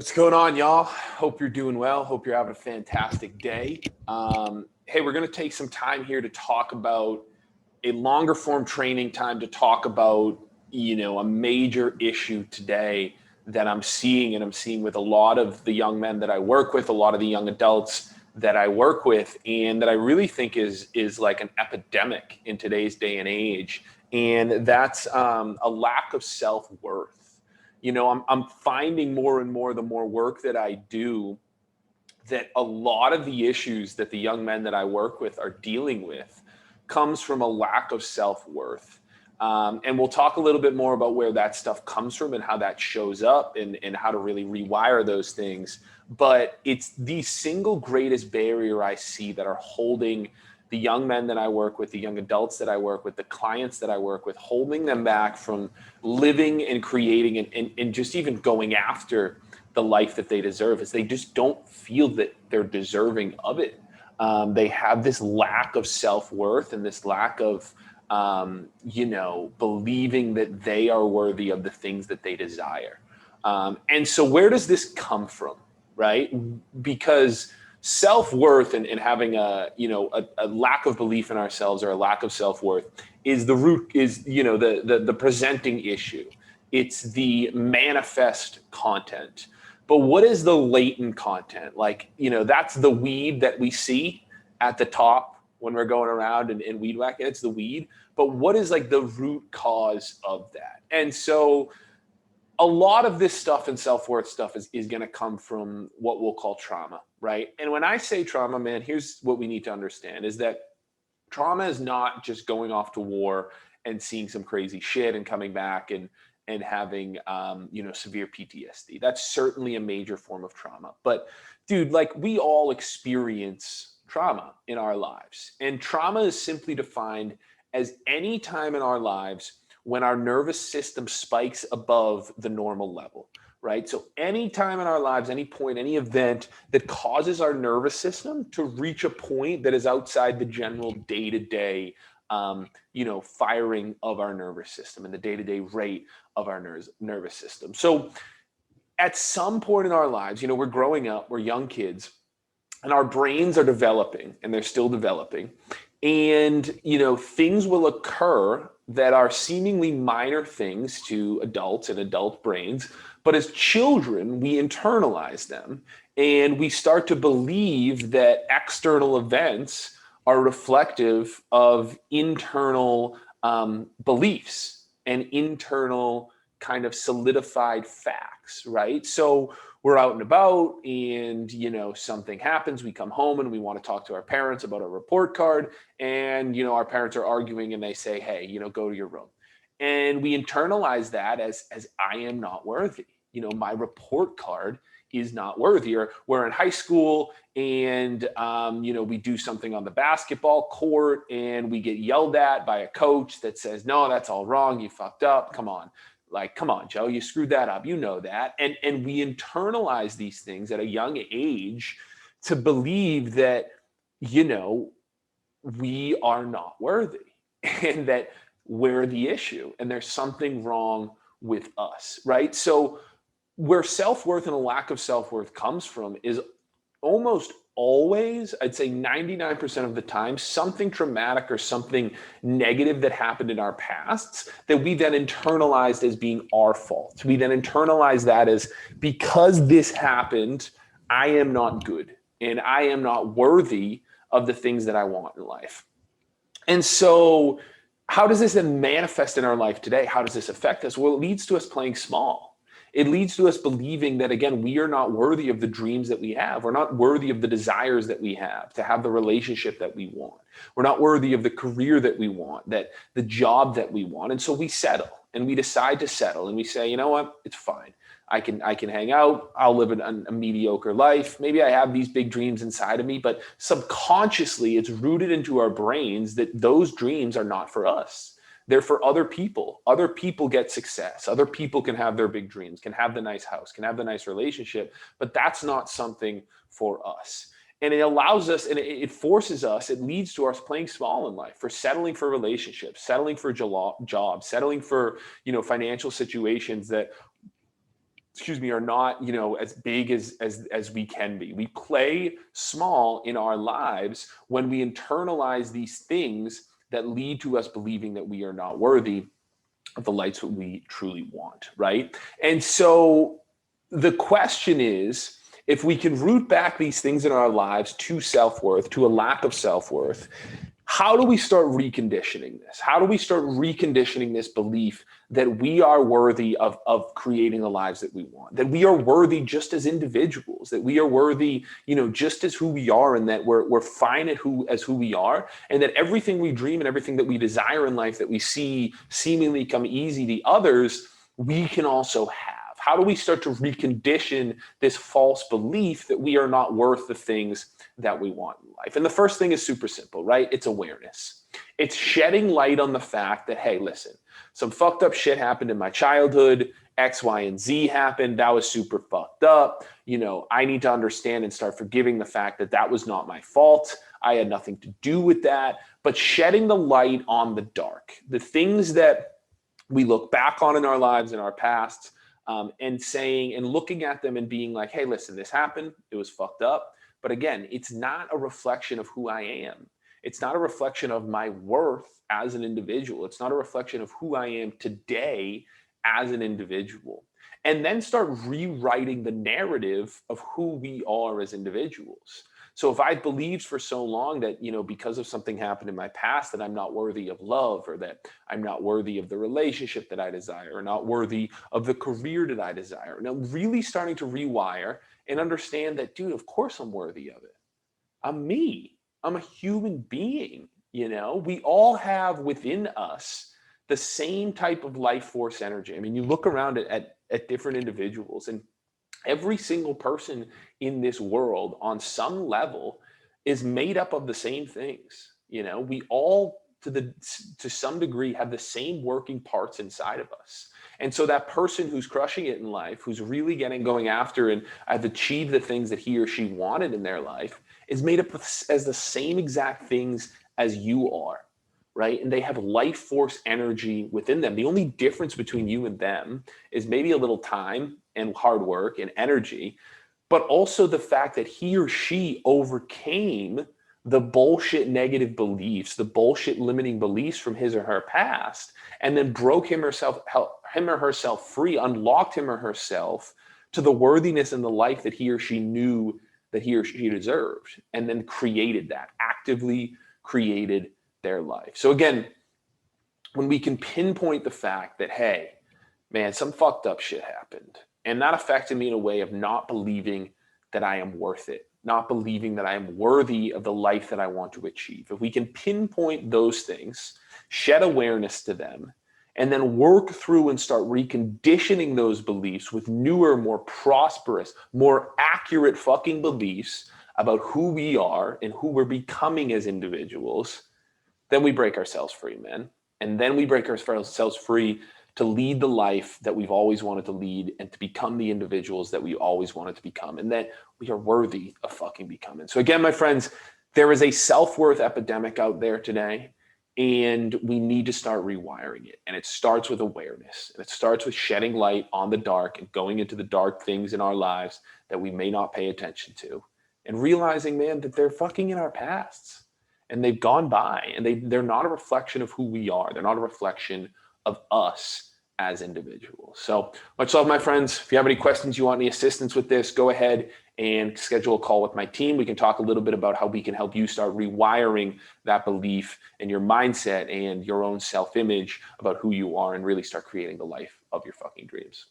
What's going on, y'all? Hope you're doing well. Hope you're having a fantastic day. Hey, we're going to take some time here to talk about a longer form training time to talk about, a major issue today that I'm seeing, and I'm seeing with a lot of the young men that I work with, a lot of the young adults that I work with, and that I really think is like an epidemic in today's day and age. And that's a lack of self-worth. I'm finding more and more the more work that I do that a lot of the issues that the young men that I work with are dealing with comes from a lack of self-worth. And we'll talk a little bit more about where that stuff comes from and how that shows up and how to really rewire those things. But it's the single greatest barrier I see that are holding the young men that I work with, the young adults that I work with, the clients that I work with, holding them back from living and creating and just even going after the life that they deserve is they just don't feel that they're deserving of it. They have this lack of self-worth and this lack of, believing that they are worthy of the things that they desire. And so where does this come from, right? Because self-worth and having a lack of belief in ourselves or a lack of self-worth is the root, is, the presenting issue. It's the manifest content. But what is the latent content? Like, that's the weed that we see at the top when we're going around and weed whacking. It's the weed. But what is like the root cause of that? And so a lot of this stuff and self-worth stuff is going to come from what we'll call trauma, right? And when I say trauma, man, here's what we need to understand is that trauma is not just going off to war and seeing some crazy shit and coming back and having severe PTSD. That's certainly a major form of trauma. But dude, like we all experience trauma in our lives. And trauma is simply defined as any time in our lives when our nervous system spikes above the normal level, right? So any time in our lives, any point, any event that causes our nervous system to reach a point that is outside the general day-to-day firing of our nervous system and the day-to-day rate of our nervous system. So at some point in our lives, we're growing up, we're young kids, and our brains are developing, and they're still developing. And, things will occur that are seemingly minor things to adults and adult brains. But as children, we internalize them and we start to believe that external events are reflective of internal beliefs and internal kind of solidified facts, right? So we're out and about and, something happens. We come home and we want to talk to our parents about a report card. And, our parents are arguing and they say, hey, go to your room. And we internalize that as I am not worthy. My report card is not worthy. Or we're in high school and, we do something on the basketball court and we get yelled at by a coach that says, no, that's all wrong. You fucked up. Come on. Like, come on, Joe, you screwed that up. You know that. And we internalize these things at a young age to believe that, we are not worthy and that we're the issue and there's something wrong with us, right? So where self-worth and a lack of self-worth comes from is almost always, I'd say 99% of the time, something traumatic or something negative that happened in our pasts that we then internalized as being our fault. We then internalize that as because this happened, I am not good and I am not worthy of the things that I want in life. And so how does this then manifest in our life today? How does this affect us? Well, it leads to us playing small. It leads to us believing that, again, we are not worthy of the dreams that we have. We're not worthy of the desires that we have, to have the relationship that we want. We're not worthy of the career that we want, that the job that we want. And so we settle and we decide to settle and we say, you know what, it's fine. I can hang out. I'll live a mediocre life. Maybe I have these big dreams inside of me, but subconsciously it's rooted into our brains that those dreams are not for us. They're for other people. Other people get success. Other people can have their big dreams, can have the nice house, can have the nice relationship, but that's not something for us. And it allows us, and it forces us, it leads to us playing small in life, for settling for relationships, settling for jobs, settling for, financial situations that are not, as big as we can be. We play small in our lives when we internalize these things that lead to us believing that we are not worthy of the lights that we truly want, right? And so the question is, if we can root back these things in our lives to self-worth, to a lack of self-worth, how do we start reconditioning this? How do we start reconditioning this belief that we are worthy of creating the lives that we want, that we are worthy just as individuals, that we are worthy, just as who we are, and that we're fine as who we are, and that everything we dream and everything that we desire in life that we see seemingly come easy to others, we can also have? How do we start to recondition this false belief that we are not worth the things that we want in life? And the first thing is super simple, right? It's awareness. It's shedding light on the fact that, hey, listen, some fucked up shit happened in my childhood. X, Y, and Z happened. That was super fucked up. I need to understand and start forgiving the fact that that was not my fault. I had nothing to do with that. But shedding the light on the dark, the things that we look back on in our lives, in our past, and saying and looking at them and being like, hey, listen, this happened. It was fucked up. But again, it's not a reflection of who I am. It's not a reflection of my worth as an individual. It's not a reflection of who I am today as an individual. And then start rewriting the narrative of who we are as individuals. So if I believed for so long that, because of something happened in my past that I'm not worthy of love, or that I'm not worthy of the relationship that I desire, or not worthy of the career that I desire. Now, really starting to rewire and understand that, dude, of course I'm worthy of it. I'm me. I'm a human being. We all have within us the same type of life force energy. I mean, you look around at different individuals, and every single person in this world on some level is made up of the same things. We all to some degree have the same working parts inside of us. And so that person who's crushing it in life, who's really going after and have achieved the things that he or she wanted in their life, is made up as the same exact things as you are, right? And they have life force energy within them. The only difference between you and them is maybe a little time and hard work and energy, but also the fact that he or she overcame the bullshit negative beliefs, the bullshit limiting beliefs from his or her past, and then broke him or herself free, unlocked him or herself to the worthiness and the life that he or she knew that he or she deserved, and then actively created their life. So again, when we can pinpoint the fact that, hey, man, some fucked up shit happened, and that affected me in a way of not believing that I am worth it, not believing that I am worthy of the life that I want to achieve. If we can pinpoint those things, shed awareness to them, and then work through and start reconditioning those beliefs with newer, more prosperous, more accurate fucking beliefs about who we are and who we're becoming as individuals, then we break ourselves free, man. And then we break ourselves free to lead the life that we've always wanted to lead, and to become the individuals that we always wanted to become, and that we are worthy of fucking becoming. So again, my friends, there is a self-worth epidemic out there today, and we need to start rewiring it. And it starts with awareness, and it starts with shedding light on the dark and going into the dark things in our lives that we may not pay attention to, and realizing, man, that they're fucking in our pasts, and they've gone by, and they're not a reflection of who we are. They're not a reflection of us as individuals. So much love, my friends. If you have any questions, you want any assistance with this, go ahead and schedule a call with my team. We can talk a little bit about how we can help you start rewiring that belief in your mindset and your own self-image about who you are, and really start creating the life of your fucking dreams.